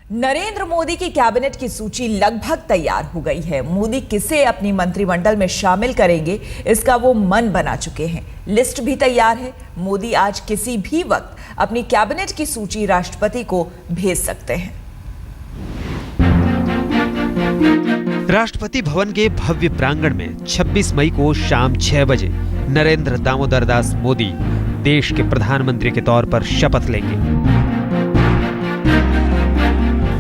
नरेंद्र मोदी की कैबिनेट की सूची लगभग तैयार हो गई है। मोदी किसे अपनी मंत्रिमंडल में शामिल करेंगे, इसका वो मन बना चुके हैं। लिस्ट भी तैयार है। मोदी आज किसी भी वक्त अपनी कैबिनेट की सूची राष्ट्रपति को भेज सकते हैं। राष्ट्रपति भवन के भव्य प्रांगण में 26 मई को शाम 6 बजे नरेंद्र दामोदर दास मोदी देश के प्रधानमंत्री के तौर पर शपथ लेंगे।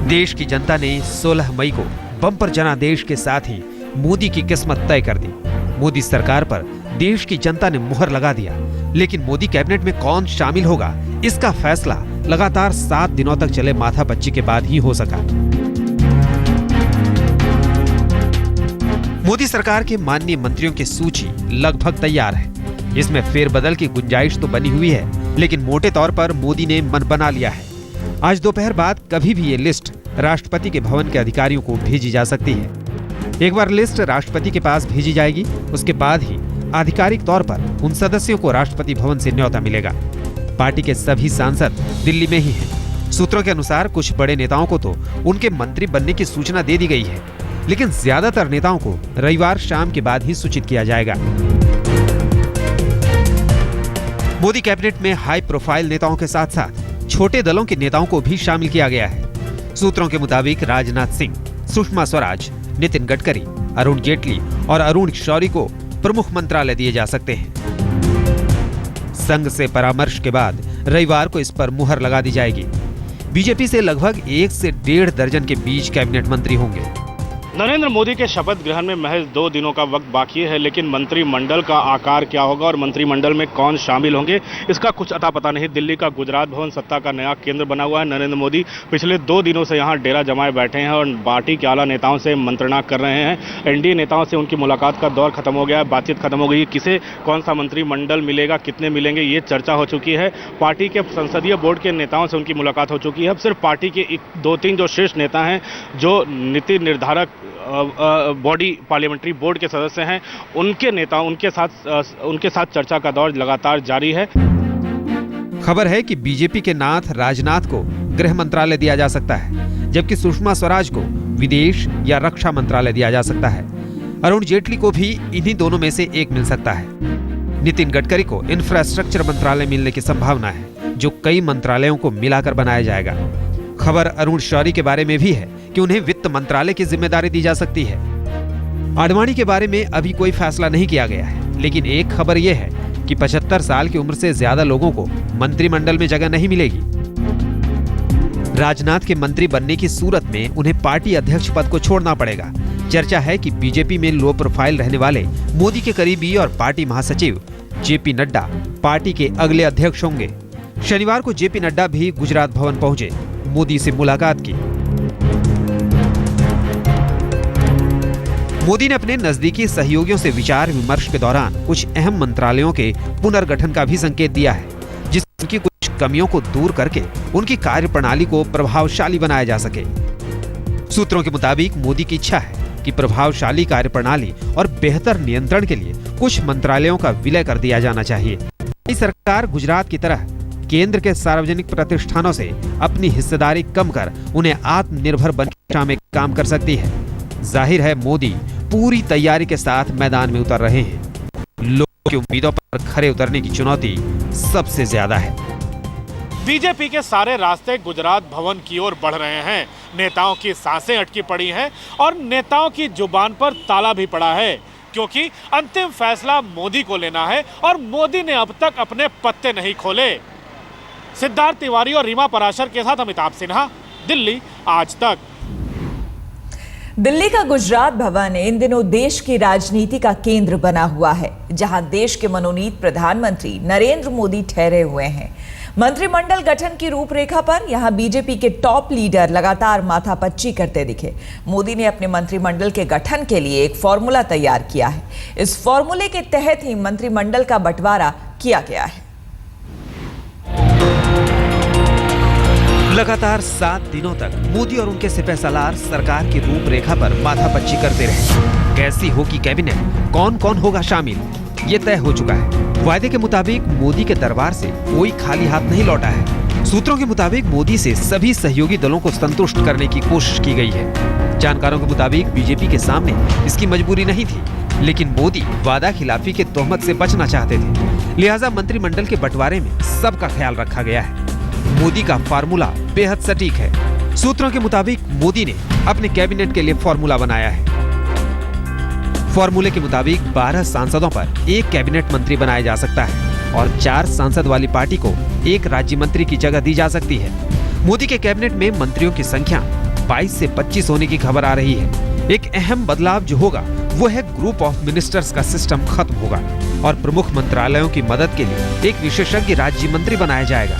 देश की जनता ने 16 मई को बम्पर जनादेश के साथ ही मोदी की किस्मत तय कर दी। मोदी सरकार पर देश की जनता ने मुहर लगा दिया, लेकिन मोदी कैबिनेट में कौन शामिल होगा, इसका फैसला लगातार 7 दिनों तक चले माथापच्ची के बाद ही हो सका। मोदी सरकार के माननीय मंत्रियों की सूची लगभग तैयार है। इसमें फेरबदल की गुंजाइश तो बनी हुई है, लेकिन मोटे तौर पर मोदी ने मन बना लिया है। आज दोपहर बाद कभी भी ये लिस्ट राष्ट्रपति के भवन के अधिकारियों को भेजी जा सकती है। एक बार लिस्ट राष्ट्रपति के पास भेजी जाएगी, उसके बाद ही आधिकारिक तौर पर उन सदस्यों को राष्ट्रपति भवन से न्योता मिलेगा। पार्टी के सभी सांसद दिल्ली में ही हैं। सूत्रों के अनुसार कुछ बड़े नेताओं को तो उनके मंत्री बनने की सूचना दे दी गई है, लेकिन ज्यादातर नेताओं को रविवार शाम के बाद ही सूचित किया जाएगा। मोदी कैबिनेट में हाई प्रोफाइल नेताओं के साथ साथ छोटे दलों के नेताओं को भी शामिल किया गया है। सूत्रों के मुताबिक राजनाथ सिंह, सुषमा स्वराज, नितिन गडकरी, अरुण जेटली और अरुण शौरी को प्रमुख मंत्रालय दिए जा सकते हैं। संघ से परामर्श के बाद रविवार को इस पर मुहर लगा दी जाएगी। बीजेपी से लगभग 1 से 1.5 दर्जन के बीच कैबिनेट मंत्री होंगे। नरेंद्र मोदी के शपथ ग्रहण में महज 2 दिनों का वक्त बाकी है, लेकिन मंत्रिमंडल का आकार क्या होगा और मंत्रिमंडल में कौन शामिल होंगे, इसका कुछ अता पता नहीं। दिल्ली का गुजरात भवन सत्ता का नया केंद्र बना हुआ है। नरेंद्र मोदी पिछले 2 दिनों से यहाँ डेरा जमाए बैठे हैं और पार्टी के आला नेताओं से मंत्रणा कर रहे हैं। एनडीए नेताओं से उनकी मुलाकात का दौर खत्म हो गया है, बातचीत खत्म हो गई है। किसे कौन सा मंत्रिमंडल मिलेगा, कितने मिलेंगे, ये चर्चा हो चुकी है। पार्टी के संसदीय बोर्ड के नेताओं से उनकी मुलाकात हो चुकी है। अब सिर्फ पार्टी के 2-3 जो शीर्ष नेता हैं, जो नीति निर्धारक बॉडी पार्लियामेंट्री बोर्ड के सदस्य हैं, उनके नेता उनके साथ चर्चा का दौर लगातार जारी है। खबर है कि बीजेपी के नाथ राजनाथ को गृह मंत्रालय दिया जा सकता है, जबकि सुषमा स्वराज को विदेश या रक्षा मंत्रालय दिया जा सकता है। अरुण जेटली को भी इन्हीं दोनों में से एक मिल सकता है। नितिन गडकरी को इंफ्रास्ट्रक्चर मंत्रालय मिलने की संभावना है, जो कई मंत्रालयों को मिलाकर बनाया जाएगा। खबर अरुण शौरी के बारे में भी है कि उन्हें वित्त मंत्रालय की जिम्मेदारी दी जा सकती है। आडवाणी के बारे में अभी कोई फैसला नहीं किया गया है, लेकिन एक खबर यह है कि 75 साल की उम्र से ज्यादा लोगों को मंत्रिमंडल में जगह नहीं मिलेगी। राजनाथ के मंत्री बनने की सूरत में उन्हें पार्टी अध्यक्ष पद को छोड़ना पड़ेगा। चर्चा है कि बीजेपी में लो प्रोफाइल रहने वाले मोदी के करीबी और पार्टी महासचिव जेपी नड्डा पार्टी के अगले अध्यक्ष होंगे। शनिवार को जेपी नड्डा भी गुजरात भवन पहुंचे, मोदी से मुलाकात की। मोदी ने अपने नजदीकी सहयोगियों से विचार विमर्श के दौरान कुछ अहम मंत्रालयों के पुनर्गठन का भी संकेत दिया है, जिसकी कुछ कमियों को दूर करके उनकी कार्यप्रणाली को प्रभावशाली बनाया जा सके। सूत्रों के मुताबिक मोदी की इच्छा है कि प्रभावशाली कार्यप्रणाली और बेहतर नियंत्रण के लिए कुछ मंत्रालयों का विलय कर दिया जाना चाहिए। सरकार गुजरात की तरह केंद्र के सार्वजनिक प्रतिष्ठानों से अपनी हिस्सेदारी कम कर उन्हें आत्मनिर्भर बनने की दिशा में काम कर सकती है। जाहिर है मोदी पूरी तैयारी के साथ मैदान में उतर रहे हैं। लोगों की उम्मीदों पर खरे उतरने की चुनौती सबसे ज्यादा है। बीजेपी के सारे रास्ते गुजरात भवन की ओर बढ़ रहे हैं। नेताओं की सांसें अटकी पड़ी हैं और नेताओं की जुबान पर ताला भी पड़ा है, क्योंकि अंतिम फैसला मोदी को लेना है और मोदी ने अब तक अपने पत्ते नहीं खोले। सिद्धार्थ तिवारी और रीमा पराशर के साथ अमिताभ सिन्हा, दिल्ली, आज तक। दिल्ली का गुजरात भवन इन दिनों देश की राजनीति का केंद्र बना हुआ है, जहां देश के मनोनीत प्रधानमंत्री नरेंद्र मोदी ठहरे हुए हैं। मंत्रिमंडल गठन की रूपरेखा पर यहां बीजेपी के टॉप लीडर लगातार माथापच्ची करते दिखे। मोदी ने अपने मंत्रिमंडल के गठन के लिए एक फॉर्मूला तैयार किया है। इस फॉर्मूले के तहत ही मंत्रिमंडल का बंटवारा किया गया है। लगातार 7 दिनों तक मोदी और उनके सिपहसालार सरकार की रूपरेखा पर माथापच्ची करते रहे। कैसी होगी कैबिनेट, कौन कौन होगा शामिल, ये तय हो चुका है। वायदे के मुताबिक मोदी के दरबार से कोई खाली हाथ नहीं लौटा है। सूत्रों के मुताबिक मोदी से सभी सहयोगी दलों को संतुष्ट करने की कोशिश की गई है। जानकारों के मुताबिक बीजेपी के सामने इसकी मजबूरी नहीं थी, लेकिन मोदी वादा खिलाफी के तोहमत से बचना चाहते थे, लिहाजा मंत्रिमंडल के बंटवारे में सबका ख्याल रखा गया है। मोदी का फार्मूला बेहद सटीक है। सूत्रों के मुताबिक मोदी ने अपने कैबिनेट के लिए फार्मूला बनाया है। फार्मूले के मुताबिक 12 सांसदों पर एक कैबिनेट मंत्री बनाया जा सकता है और 4 सांसद वाली पार्टी को एक राज्य मंत्री की जगह दी जा सकती है। मोदी के कैबिनेट में मंत्रियों की संख्या 22 से 25 होने की खबर आ रही है। एक अहम बदलाव जो होगा वो है ग्रुप ऑफ मिनिस्टर्स का सिस्टम खत्म होगा और प्रमुख मंत्रालयों की मदद के लिए एक विशेषज्ञ राज्य मंत्री बनाया जाएगा।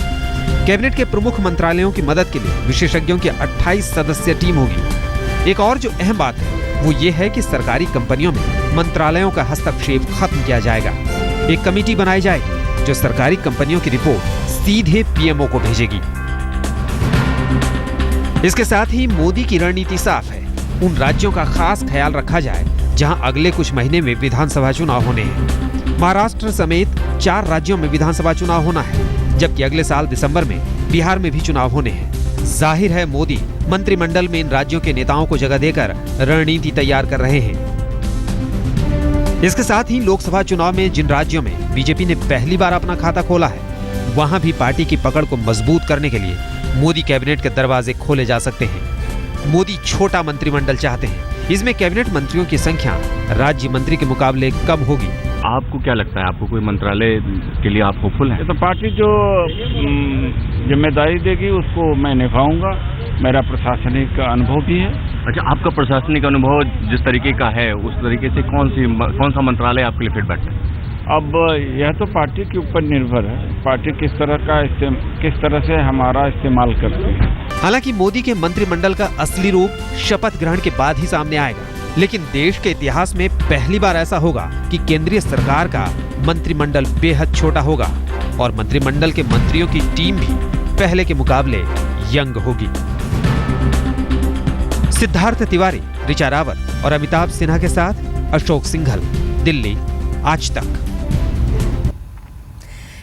कैबिनेट के प्रमुख मंत्रालयों की मदद के लिए विशेषज्ञों की 28 सदस्यीय टीम होगी। एक और जो अहम बात है वो ये है कि सरकारी कंपनियों में मंत्रालयों का हस्तक्षेप खत्म किया जाएगा। एक कमेटी बनाई जाएगी जो सरकारी कंपनियों की रिपोर्ट सीधे पीएमओ को भेजेगी। इसके साथ ही मोदी की रणनीति साफ है। उन राज्यों का खास ख्याल रखा जाए जहां अगले कुछ महीने में विधानसभा चुनाव होने हैं। महाराष्ट्र समेत 4 राज्यों में विधानसभा चुनाव होना है, जबकि अगले साल दिसंबर में बिहार में भी चुनाव होने हैं। जाहिर है मोदी मंत्रिमंडल में इन राज्यों के नेताओं को जगह देकर रणनीति तैयार कर रहे हैं। इसके साथ ही लोकसभा चुनाव में जिन राज्यों में बीजेपी ने पहली बार अपना खाता खोला है, वहां भी पार्टी की पकड़ को मजबूत करने के लिए मोदी कैबिनेट के दरवाजे खोले जा सकते हैं। मोदी छोटा मंत्रिमंडल चाहते हैं। इसमें कैबिनेट मंत्रियों की संख्या राज्य मंत्री के मुकाबले कम होगी। आपको क्या लगता है, आपको कोई मंत्रालय के लिए आप होपफुल हैं? तो पार्टी जो जिम्मेदारी देगी उसको मैं निभाऊंगा। मेरा प्रशासनिक अनुभव भी है। अच्छा, आपका प्रशासनिक अनुभव जिस तरीके का है उस तरीके से कौन सा मंत्रालय आपके लिए फिट बैठता है? अब यह तो पार्टी के ऊपर निर्भर है, पार्टी किस तरह से हमारा इस्तेमाल करती है। हालांकि मोदी के मंत्रिमंडल का असली रूप शपथ ग्रहण के बाद ही सामने आएगा, लेकिन देश के इतिहास में पहली बार ऐसा होगा कि केंद्रीय सरकार का मंत्रिमंडल बेहद छोटा होगा और मंत्रिमंडल के मंत्रियों की टीम भी पहले के मुकाबले यंग होगी। सिद्धार्थ तिवारी, ऋचा रावत और अमिताभ सिन्हा के साथ अशोक सिंघल, दिल्ली, आज तक।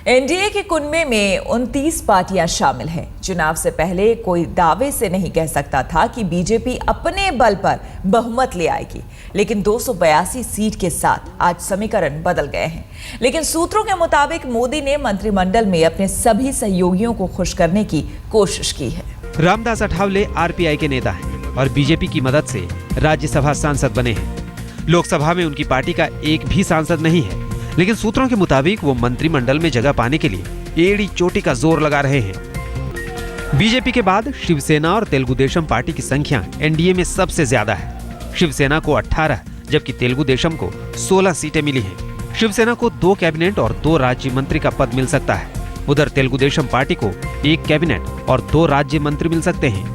एनडीए के कुनबे में 29 पार्टियां शामिल हैं। चुनाव से पहले कोई दावे से नहीं कह सकता था कि बीजेपी अपने बल पर बहुमत ले आएगी, लेकिन 282 सीट के साथ आज समीकरण बदल गए हैं। लेकिन सूत्रों के मुताबिक मोदी ने मंत्रिमंडल में अपने सभी सहयोगियों को खुश करने की कोशिश की है। रामदास अठावले आरपीआई के नेता हैं और बीजेपी की मदद से राज्यसभा सांसद बने हैं। लोकसभा में उनकी पार्टी का एक भी सांसद नहीं है, लेकिन सूत्रों के मुताबिक वो मंत्रिमंडल में जगह पाने के लिए एड़ी चोटी का जोर लगा रहे हैं। बीजेपी के बाद शिवसेना और तेलुगु देशम पार्टी की संख्या एनडीए में सबसे ज्यादा है। शिवसेना को 18 जबकि तेलुगु देशम को 16 सीटें मिली हैं। शिवसेना को 2 कैबिनेट और 2 राज्य मंत्री का पद मिल सकता है। उधर तेलुगु देशम पार्टी को 1 कैबिनेट और 2 राज्य मंत्री मिल सकते हैं।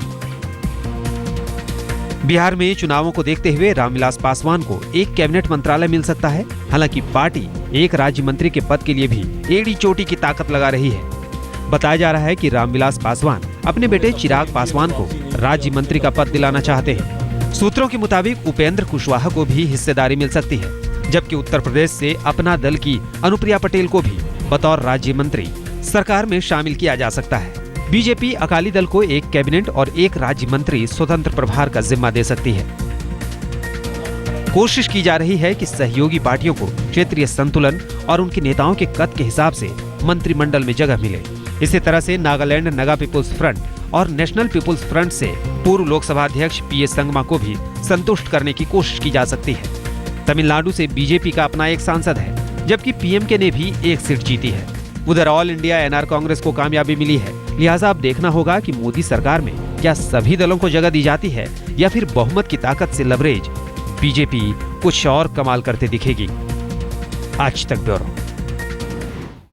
बिहार में चुनावों को देखते हुए रामविलास पासवान को 1 कैबिनेट मंत्रालय मिल सकता है। हालांकि पार्टी 1 राज्य मंत्री के पद के लिए भी एड़ी चोटी की ताकत लगा रही है। बताया जा रहा है कि रामविलास पासवान अपने बेटे चिराग पासवान को राज्य मंत्री का पद दिलाना चाहते हैं। सूत्रों के मुताबिक उपेंद्र कुशवाहा को भी हिस्सेदारी मिल सकती है, जबकि उत्तर प्रदेश से अपना दल की अनुप्रिया पटेल को भी बतौर राज्य मंत्री सरकार में शामिल किया जा सकता है। बीजेपी अकाली दल को 1 कैबिनेट और 1 राज्य मंत्री स्वतंत्र प्रभार का जिम्मा दे सकती है। कोशिश की जा रही है कि सहयोगी पार्टियों को क्षेत्रीय संतुलन और उनके नेताओं के कद के हिसाब से मंत्रिमंडल में जगह मिले। इसी तरह से नागालैंड नगा पीपुल्स फ्रंट और नेशनल पीपुल्स फ्रंट से पूर्व लोकसभा अध्यक्ष पीएस संगमा को भी संतुष्ट करने की कोशिश की जा सकती है। तमिलनाडु से बीजेपी का अपना 1 सांसद है, जबकि पीएमके ने भी 1 सीट जीती है। उधर ऑल इंडिया एनआर कांग्रेस को कामयाबी मिली है, लिहाजा अब देखना होगा कि मोदी सरकार में क्या सभी दलों को जगह दी जाती है या फिर बहुमत की ताकत से लवरेज बीजेपी कुछ और कमाल करते दिखेगी। आज तक ब्यूरो।